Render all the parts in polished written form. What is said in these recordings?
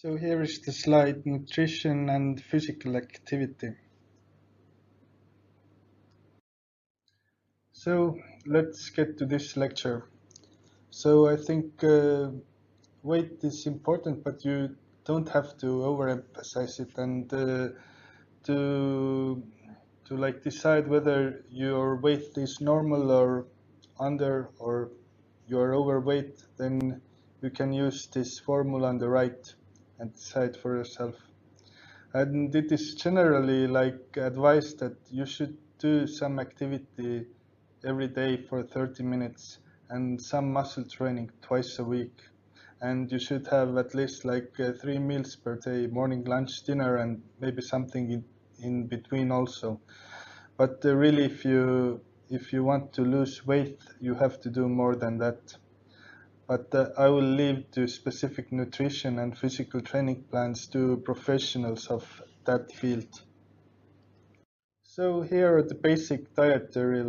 So here is the slide, nutrition and physical activity. So let's get to this lecture. So I think weight is important, but you don't have to overemphasize it, and to like decide whether your weight is normal or under or you're overweight, then you can use this formula on the right and decide for yourself. And it is generally like advised that you should do some activity every day for 30 minutes and some muscle training twice a week. And you should have at least like 3 meals per day, morning, lunch, dinner, and maybe something in between also. But really, if you want to lose weight, you have to do more than that. But I will leave to specific nutrition and physical training plans to professionals of that field. So here are the basic dietary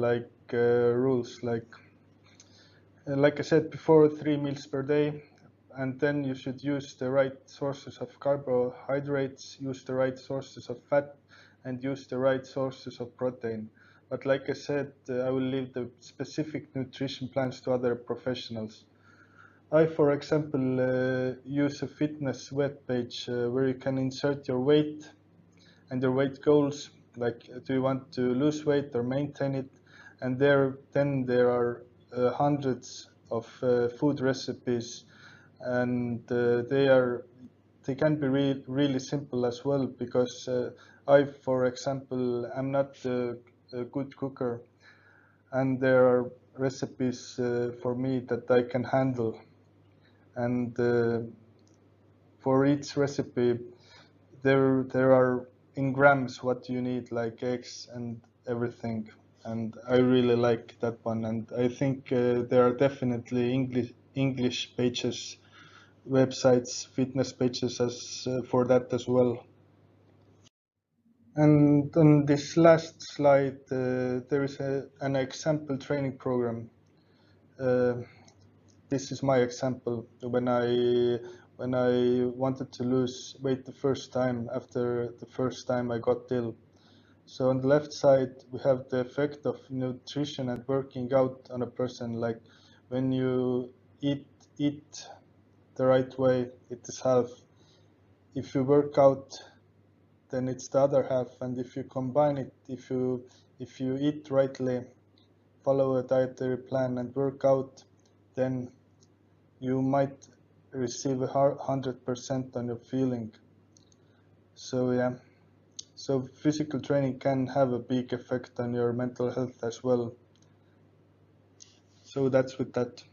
rules, like I said before, 3 meals per day, and then you should use the right sources of carbohydrates, use the right sources of fat, and use the right sources of protein. But like I said, I will leave the specific nutrition plans to other professionals. I, for example, use a fitness web page where you can insert your weight and your weight goals, like do you want to lose weight or maintain it, and there are hundreds of food recipes, and they can be really simple as well, because I, for example, am not a good cooker, and there are recipes for me that I can handle, and for each recipe there are in grams what you need, like eggs and everything, and I really like that one. And I think there are definitely English pages, websites, fitness pages as for that as well. And on this last slide, there is an example training program. Uh, this is my example when I wanted to lose weight the first time after the first time I got ill. So on the left side, we have the effect of nutrition and working out on a person. Like when you eat eat the right way, it is half. If you work out, then it's the other half. And if you combine it, if you eat rightly, follow a dietary plan and work out, then you might receive 100% on your feeling. So yeah, so physical training can have a big effect on your mental health as well. So that's with that.